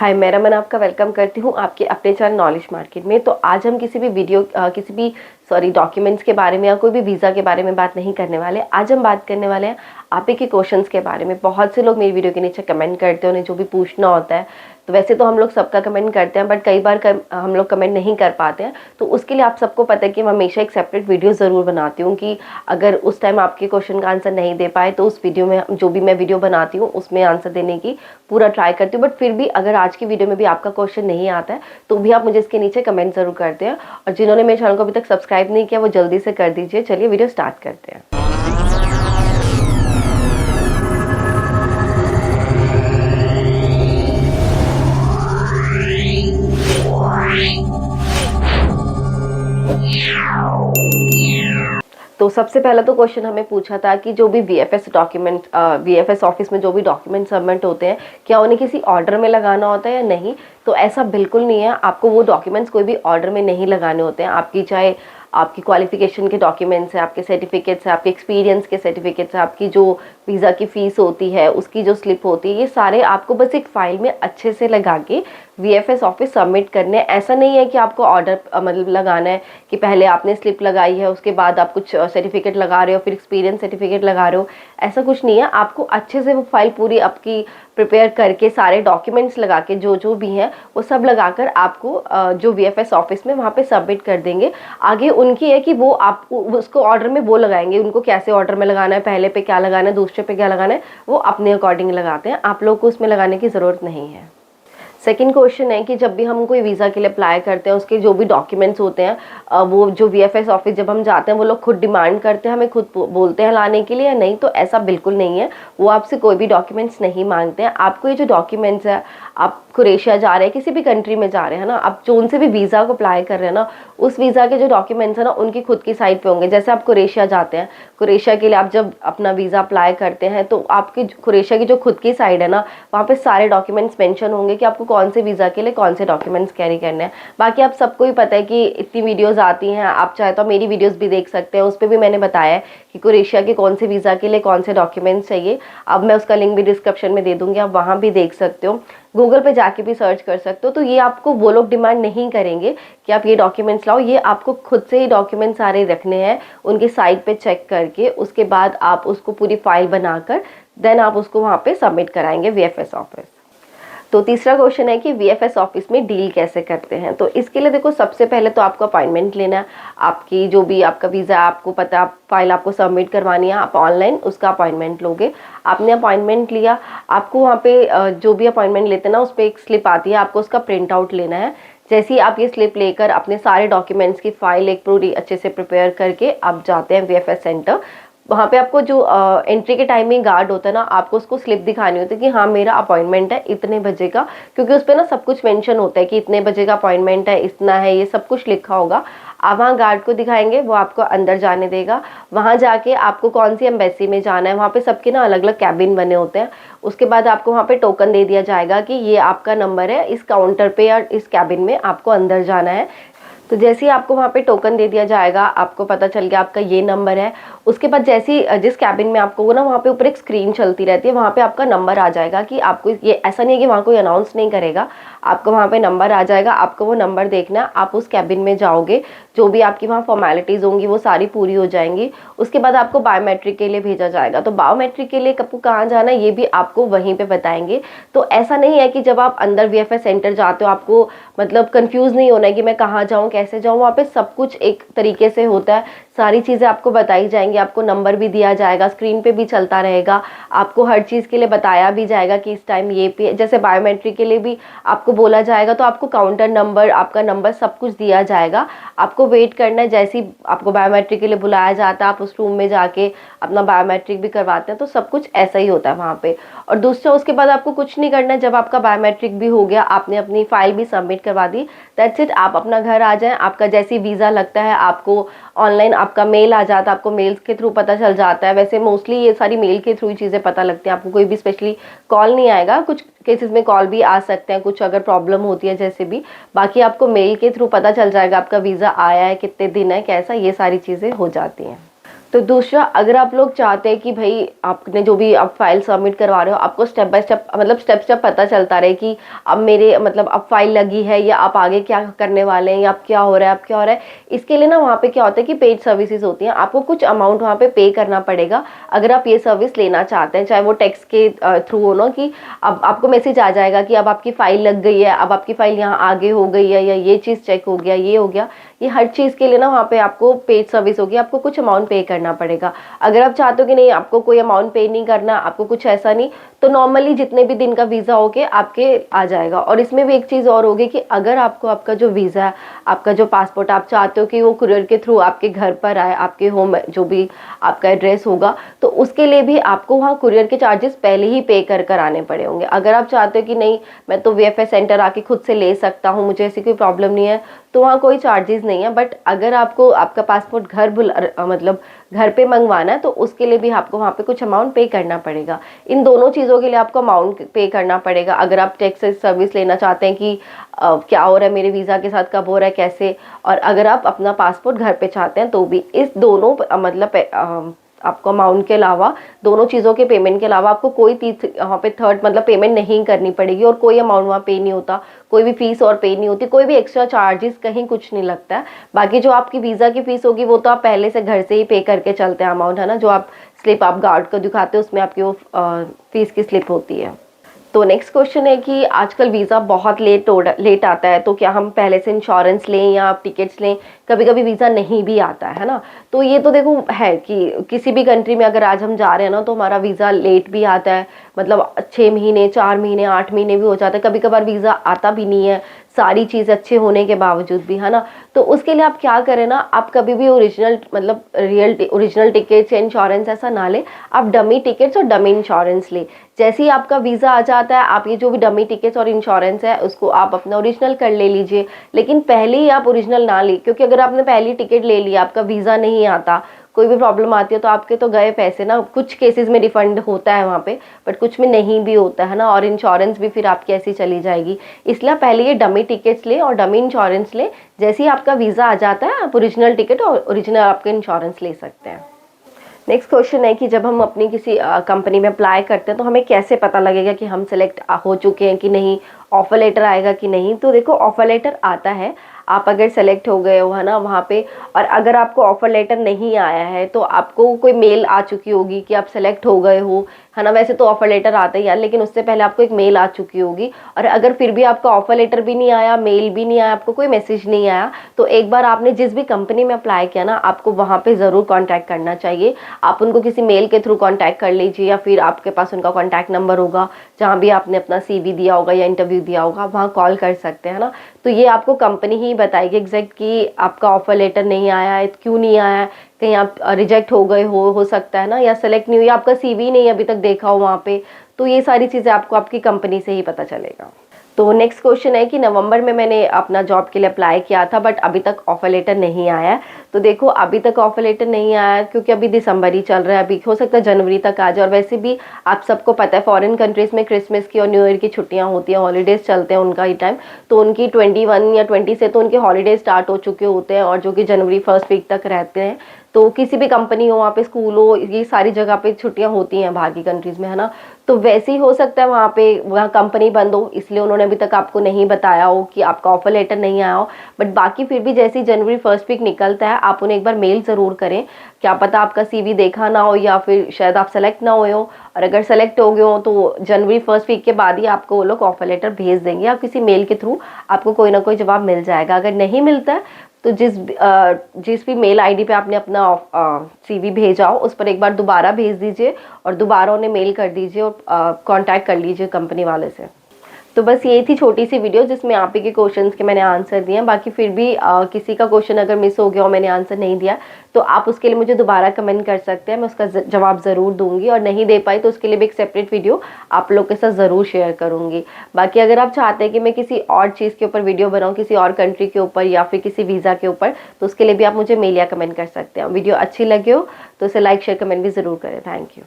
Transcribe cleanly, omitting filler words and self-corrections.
हाय, मेरा मन आपका वेलकम करती हूँ आपके अपने चैनल नॉलेज मार्केट में। तो आज हम किसी भी डॉक्यूमेंट्स के बारे में या कोई भी वीज़ा के बारे में बात नहीं करने वाले। आज हम बात करने वाले हैं आप ही के क्वेश्चंस के बारे में। बहुत से लोग मेरी वीडियो के नीचे कमेंट करते हैं, उन्हें जो भी पूछना होता है। तो वैसे तो हम लोग सबका कमेंट करते हैं, बट कई बार हम लोग कमेंट नहीं कर पाते हैं। तो उसके लिए आप सबको पता है कि मैं हमेशा एक सेपरेट वीडियो ज़रूर बनाती हूँ कि अगर उस टाइम आपके क्वेश्चन का आंसर नहीं दे पाए तो उस वीडियो में जो भी मैं वीडियो बनाती हूँ उसमें आंसर देने की पूरा ट्राई करती हूँ। बट फिर भी अगर आज की वीडियो में भी आपका क्वेश्चन नहीं आता है तो भी आप मुझे इसके नीचे कमेंट ज़रूर करते हैं। और जिन्होंने मेरे चैनल को अभी तक सब्सक्राइब नहीं किया वो जल्दी से कर दीजिए। चलिए वीडियो स्टार्ट करते हैं। तो सबसे पहला तो क्वेश्चन हमें पूछा था कि जो भी वीएफएस ऑफिस में जो भी डॉक्यूमेंट सबमिट होते हैं, क्या उन्हें किसी ऑर्डर में लगाना होता है या नहीं। तो ऐसा बिल्कुल नहीं है, आपको वो डॉक्यूमेंट्स कोई भी ऑर्डर में नहीं लगाने होते हैं। आपकी चाहे आपकी क्वालिफिकेशन के डॉक्यूमेंट्स है, आपके सर्टिफिकेट्स है, आपके एक्सपीरियंस के सर्टिफिकेट्स है, आपकी जो वीज़ा की फ़ीस होती है उसकी जो स्लिप होती है, ये सारे आपको बस एक फ़ाइल में अच्छे से लगा के वीएफएस ऑफिस सबमिट करने। ऐसा नहीं है कि आपको ऑर्डर मतलब लगाना है कि पहले आपने स्लिप लगाई है उसके बाद आप कुछ सर्टिफिकेट लगा रहे हो, फिर एक्सपीरियंस सर्टिफिकेट लगा रहे हो। ऐसा कुछ नहीं है, आपको अच्छे से वो फाइल पूरी आपकी प्रिपेयर करके सारे डॉक्यूमेंट्स लगा के जो भी हैं वो सब लगाकर आपको जो वीएफएस ऑफिस में वहाँ पे सबमिट कर देंगे। आगे उनकी है कि वो आप उसको ऑर्डर में वो लगाएंगे, उनको कैसे ऑर्डर में लगाना है, पहले पे क्या लगाना है, दूसरे पे क्या लगाना है, वो अपने अकॉर्डिंग लगाते हैं। आप लोग को उसमें लगाने की ज़रूरत नहीं है। सेकंड क्वेश्चन है कि जब भी हम कोई वीज़ा के लिए अप्लाई करते हैं उसके जो भी डॉक्यूमेंट्स होते हैं वो जो वीएफएस ऑफिस जब हम जाते हैं वो लोग खुद डिमांड करते हैं, हमें खुद बोलते हैं लाने के लिए या नहीं। तो ऐसा बिल्कुल नहीं है, वो आपसे कोई भी डॉक्यूमेंट्स नहीं मांगते हैं। आपको ये जो डॉक्यूमेंट्स है, आप क्रोएशिया जा रहे हैं, किसी भी कंट्री में जा रहे हैं ना, आप जो उनसे भी वीज़ा को अप्लाई कर रहे हैं ना, उस वीज़ा के जो डॉक्यूमेंट्स है ना उनकी खुद की साइट पे होंगे। जैसे आप क्रोएशिया जाते हैं, क्रोएशिया के लिए आप जब अपना वीज़ा अप्लाई करते हैं तो आपकी क्रोएशिया की जो खुद की साइट है ना, वहाँ पे सारे डॉक्यूमेंट्स मेंशन होंगे कि आपको कौन से वीज़ा के लिए कौन से डॉक्यूमेंट्स कैरी करने हैं। बाकी आप सबको ही पता है कि इतनी वीडियोस आती हैं, आप चाहे तो मेरी वीडियोस भी देख सकते हैं, उस पर भी मैंने बताया है कि क्रोएशिया के कौन से वीज़ा के लिए कौन से डॉक्यूमेंट्स चाहिए। अब मैं उसका लिंक भी डिस्क्रिप्शन में दे दूँगी, आप वहाँ भी देख सकते हो, गूगल पे जाके भी सर्च कर सकते हो। तो ये आपको वो लोग डिमांड नहीं करेंगे कि आप ये डॉक्यूमेंट्स लाओ, ये आपको खुद से ही डॉक्यूमेंट सारे रखने हैं उनकी साइट पे चेक करके। उसके बाद आप उसको पूरी फाइल बनाकर देन आप उसको वहाँ पे सबमिट कराएंगे वीएफएस ऑफिस। तो तीसरा क्वेश्चन है कि वीएफएस ऑफिस में डील कैसे करते हैं। तो इसके लिए देखो, सबसे पहले तो आपको अपॉइंटमेंट लेना है। आपकी जो भी आपका वीज़ा आपको पता है, फाइल आपको सबमिट करवानी है, आप ऑनलाइन उसका अपॉइंटमेंट लोगे। आपने अपॉइंटमेंट लिया, आपको वहाँ पे जो भी अपॉइंटमेंट लेते हैं ना उस पर एक स्लिप आती है, आपको उसका प्रिंट आउट लेना है। जैसे ही आप ये स्लिप लेकर अपने सारे डॉक्यूमेंट्स की फाइल एक पूरी अच्छे से प्रिपेयर करके आप जाते हैं वीएफएस सेंटर। वहाँ पे आपको जो एंट्री के टाइम में गार्ड होता है ना, आपको उसको स्लिप दिखानी होती है कि हाँ मेरा अपॉइंटमेंट है इतने बजे का, क्योंकि उस पर ना सब कुछ मेंशन होता है कि इतने बजे का अपॉइंटमेंट है, इतना है, ये सब कुछ लिखा होगा। आप वहाँ गार्ड को दिखाएंगे, वो आपको अंदर जाने देगा। वहाँ जाके आपको कौन सी एम्बेसी में जाना है, वहाँ पे सबके ना अलग अलग कैबिन बने होते हैं। उसके बाद आपको वहाँ पे टोकन दे दिया जाएगा कि ये आपका नंबर है, इस काउंटर पे या इस कैबिन में आपको अंदर जाना है। तो जैसे ही आपको वहाँ पे टोकन दे दिया जाएगा, आपको पता चल गया आपका ये नंबर है। उसके बाद जैसे ही जिस कैबिन में आपको वो ना, वहाँ पे ऊपर एक स्क्रीन चलती रहती है, वहाँ पे आपका नंबर आ जाएगा कि आपको ये, ऐसा नहीं है कि वहाँ कोई अनाउंस नहीं करेगा, आपको वहाँ पे नंबर आ जाएगा। आपको वो नंबर देखना, आप उस कैबिन में जाओगे, जो भी आपकी वहाँ फॉर्मेलिटीज़ होंगी वो सारी पूरी हो जाएंगी। उसके बाद आपको बायोमेट्रिक के लिए भेजा जाएगा। तो बायोमेट्रिक के लिए आपको कहाँ जाना है ये भी आपको वहीं पे बताएंगे। तो ऐसा नहीं है कि जब आप अंदर वीएफएस सेंटर जाते हो आपको मतलब कंफ्यूज नहीं होना है कि मैं कहाँ जाऊँ कैसे जाऊँ। वहाँ पे सब कुछ एक तरीके से होता है, सारी चीज़ें आपको बताई जाएंगी, आपको नंबर भी दिया जाएगा, स्क्रीन पे भी चलता रहेगा, आपको हर चीज़ के लिए बताया भी जाएगा कि इस टाइम ये पे, जैसे बायोमेट्रिक के लिए भी आपको बोला जाएगा तो आपको काउंटर नंबर, आपका नंबर सब कुछ दिया जाएगा। आपको वेट करना है, जैसे ही आपको बायोमेट्रिक के लिए बुलाया जाता है आप उस रूम में जाके अपना बायोमेट्रिक भी करवाते हैं। तो सब कुछ ऐसा ही होता है वहाँ पे। और दूसरा, उसके बाद आपको कुछ नहीं करना है, जब आपका बायोमेट्रिक भी हो गया, आपने अपनी फाइल भी सबमिट करवा दी, दैट्स इट, आप अपना घर आ जाएं। आपका जैसे वीज़ा लगता है आपको ऑनलाइन आपका मेल आ जाता है, आपको मेल्स के थ्रू पता चल जाता है। वैसे मोस्टली ये सारी मेल के थ्रू ही चीज़ें पता लगती हैं, आपको कोई भी स्पेशली कॉल नहीं आएगा। कुछ केसेस में कॉल भी आ सकते हैं, कुछ अगर प्रॉब्लम होती है जैसे भी, बाकी आपको मेल के थ्रू पता चल जाएगा आपका वीज़ा आया है, कितने दिन है, कैसा, ये सारी चीज़ें हो जाती हैं। तो दूसरा, अगर आप लोग चाहते हैं कि भाई आपने जो भी आप फाइल सबमिट करवा रहे हो आपको स्टेप बाय स्टेप मतलब स्टेप स्टेप पता चलता रहे कि अब मेरे मतलब अब फाइल लगी है या आप आगे क्या करने वाले हैं या अब क्या हो रहा है अब क्या हो रहा है, इसके लिए ना वहाँ पे क्या होता है कि पेड सर्विसेज होती हैं, आपको कुछ अमाउंट वहाँ पे पे करना पड़ेगा अगर आप ये सर्विस लेना चाहते हैं, चाहे वो टेक्स्ट के थ्रू हो ना कि अब आपको मैसेज आ जाएगा कि अब आपकी फाइल लग गई है, अब आपकी फाइल यहाँ आगे हो गई है, या ये चीज़ चेक हो गया, ये हो गया, ये हर चीज़ के लिए ना वहाँ पे आपको पेड सर्विस होगी, आपको कुछ अमाउंट पे करना पड़ेगा। अगर आप चाहते हो कि नहीं आपको कोई अमाउंट पे नहीं करना, आपको कुछ ऐसा नहीं, तो नॉर्मली जितने भी दिन का वीज़ा होके आपके आ जाएगा। और इसमें भी एक चीज़ और होगी कि अगर आपको आपका जो वीज़ा है, आपका जो पासपोर्ट आप चाहते हो कि वो कुरियर के थ्रू आपके घर पर आए, आपके होम जो भी आपका एड्रेस होगा, तो उसके लिए भी आपको वहाँ कुरियर के चार्जेस पहले ही पे कर आने पड़े होंगे। अगर आप चाहते हो कि नहीं मैं तो VFS सेंटर आके खुद से ले सकता हूँ, मुझे ऐसी कोई प्रॉब्लम नहीं है, तो वहाँ कोई चार्जेस नहीं है। बट अगर आपको आपका पासपोर्ट मतलब घर पे मंगवाना है तो उसके लिए भी आपको वहाँ पे कुछ अमाउंट पे करना पड़ेगा। इन दोनों चीज़ों के लिए आपको अमाउंट पे करना पड़ेगा। अगर आप टैक्स सर्विस लेना चाहते हैं कि क्या हो रहा है मेरे वीज़ा के साथ, कब हो रहा है, कैसे, और अगर आप अपना पासपोर्ट घर पे चाहते हैं तो भी इस दोनों मतलब आपको अमाउंट के अलावा, दोनों चीज़ों के पेमेंट के अलावा आपको कोई वहाँ पे थर्ड मतलब पेमेंट नहीं करनी पड़ेगी, और कोई अमाउंट वहाँ पे नहीं होता, कोई भी फीस और पे नहीं होती, कोई भी एक्स्ट्रा चार्जेस कहीं कुछ नहीं लगता है। बाकी जो आपकी वीज़ा की फ़ीस होगी वो तो आप पहले से घर से ही पे करके चलते हैं अमाउंट, है ना, जो आप स्लिप आप गार्ड को दिखाते हो उसमें आपकी वो फीस की स्लिप होती है। तो नेक्स्ट क्वेश्चन है कि आजकल वीज़ा बहुत लेट आता है, तो क्या हम पहले से इंश्योरेंस लें या आप टिकट्स लें, कभी कभी वीज़ा नहीं भी आता है ना। तो ये तो देखो है कि किसी भी कंट्री में अगर आज हम जा रहे हैं ना तो हमारा वीज़ा लेट भी आता है, मतलब 6 महीने 4 महीने 8 महीने भी हो जाता है, कभी कभार वीज़ा आता भी नहीं है, सारी चीज़ अच्छे होने के बावजूद भी, है ना। तो उसके लिए आप क्या करें ना, आप कभी भी ओरिजिनल मतलब ओरिजिनल टिकट्स या इंश्योरेंस ऐसा ना ले, आप डमी टिकट्स और डमी इंश्योरेंस ले। जैसे ही आपका वीज़ा आ जाता है आप ये जो भी डमी टिकट्स और इंश्योरेंस है उसको आप अपना ओरिजिनल कर ले लीजिए, लेकिन पहले ही आप ओरिजिनल ना ले, क्योंकि अगर आपने पहली टिकट ले लिया आपका वीज़ा नहीं आता, कोई भी प्रॉब्लम आती है तो आपके तो गए पैसे ना। कुछ केसेस में रिफंड होता है वहाँ पे, बट कुछ में नहीं भी होता है ना, और इंश्योरेंस भी फिर आपकी ऐसी चली जाएगी। इसलिए पहले ये डमी टिकट्स ले और डमी इंश्योरेंस ले, जैसे ही आपका वीज़ा आ जाता है आप ओरिजिनल टिकट और ओरिजिनल आपके इंश्योरेंस ले सकते हैं। नेक्स्ट क्वेश्चन है कि जब हम अपनी किसी कंपनी में अप्लाई करते हैं तो हमें कैसे पता लगेगा कि हम सेलेक्ट हो चुके हैं कि नहीं, ऑफर लेटर आएगा कि नहीं। तो देखो ऑफर लेटर आता है, आप अगर सेलेक्ट हो गए हो, है ना, वहाँ पे, और अगर आपको ऑफर लेटर नहीं आया है तो आपको कोई मेल आ चुकी होगी कि आप सेलेक्ट हो गए हो, है ना। वैसे तो ऑफर लेटर आता ही यार, लेकिन उससे पहले आपको एक मेल आ चुकी होगी। और अगर फिर भी आपका ऑफर लेटर भी नहीं आया, मेल भी नहीं आया, आपको कोई मैसेज नहीं आया, तो एक बार आपने जिस भी कंपनी में अप्लाई किया ना, आपको वहाँ पे ज़रूर कॉन्टैक्ट करना चाहिए। आप उनको किसी मेल के थ्रू कॉन्टैक्ट कर लीजिए, या फिर आपके पास उनका कॉन्टैक्ट नंबर होगा जहाँ भी आपने अपना CV दिया होगा या इंटरव्यू दिया होगा, वहाँ कॉल कर सकते हैं ना। तो ये आपको कंपनी ही बताएगी एग्जैक्ट कि आपका ऑफर लेटर नहीं आया है, क्यों नहीं आया है, कहीं आप रिजेक्ट हो गए हो सकता है ना, या सेलेक्ट नहीं हुई, आपका CV नहीं अभी तक देखा हो वहाँ पे। तो ये सारी चीज़ें आपको आपकी कंपनी से ही पता चलेगा। तो नेक्स्ट क्वेश्चन है कि नवंबर में मैंने अपना जॉब के लिए अप्लाई किया था बट अभी तक ऑफर लेटर नहीं आया है। तो देखो अभी तक ऑफर लेटर नहीं आया है क्योंकि अभी दिसंबर ही चल रहा है, अभी हो सकता है जनवरी तक आ जाए। और वैसे भी आप सबको पता है फॉरेन कंट्रीज़ में क्रिसमस की और न्यू ईयर की छुट्टियां होती हैं, हॉलीडेज़ चलते हैं उनका ही टाइम, तो उनकी 21 या 20 से तो उनके हॉलीडेज स्टार्ट हो चुके होते हैं, और जो कि जनवरी फर्स्ट वीक तक रहते हैं। तो किसी भी कंपनी हो, वहाँ पे स्कूल हो, ये सारी जगह पे छुट्टियां होती हैं बाहर की कंट्रीज़ में, है ना। तो वैसे ही हो सकता है वहाँ कंपनी बंद हो, इसलिए उन्होंने अभी तक आपको नहीं बताया हो कि आपका ऑफर लेटर नहीं आया हो। बट बाकी फिर भी जैसे ही जनवरी फर्स्ट वीक निकलता है आप उन्हें एक बार मेल ज़रूर करें, क्या पता आपका CV देखा ना हो या फिर शायद आप सेलेक्ट ना हुए हो। और अगर सेलेक्ट हो गए हो तो जनवरी फर्स्ट वीक के बाद ही आपको वो लोग ऑफर लेटर भेज देंगे, या किसी मेल के थ्रू आपको कोई ना कोई जवाब मिल जाएगा। अगर नहीं मिलता है तो जिस भी मेल ID पे आपने अपना CV भेजा हो उस पर एक बार दोबारा भेज दीजिए, और दोबारा उन्हें मेल कर दीजिए और कांटेक्ट कर लीजिए कंपनी वाले से। तो बस ये थी छोटी सी वीडियो जिसमें आप ही के क्वेश्चंस के मैंने आंसर दिए हैं। बाकी फिर भी किसी का क्वेश्चन अगर मिस हो गया और मैंने आंसर नहीं दिया तो आप उसके लिए मुझे दोबारा कमेंट कर सकते हैं, मैं उसका जवाब ज़रूर दूंगी। और नहीं दे पाई तो उसके लिए भी एक सेपरेट वीडियो आप लोग के साथ ज़रूर शेयर करूँगी। बाकी अगर आप चाहते हैं कि मैं किसी और चीज़ के ऊपर वीडियो बनाऊँ, किसी और कंट्री के ऊपर या फिर किसी वीज़ा के ऊपर, तो उसके लिए भी आप मुझे मेल या कमेंट कर सकते हैं। वीडियो अच्छी लगे हो तो उसे लाइक शेयर कमेंट भी ज़रूर करें। Thank you.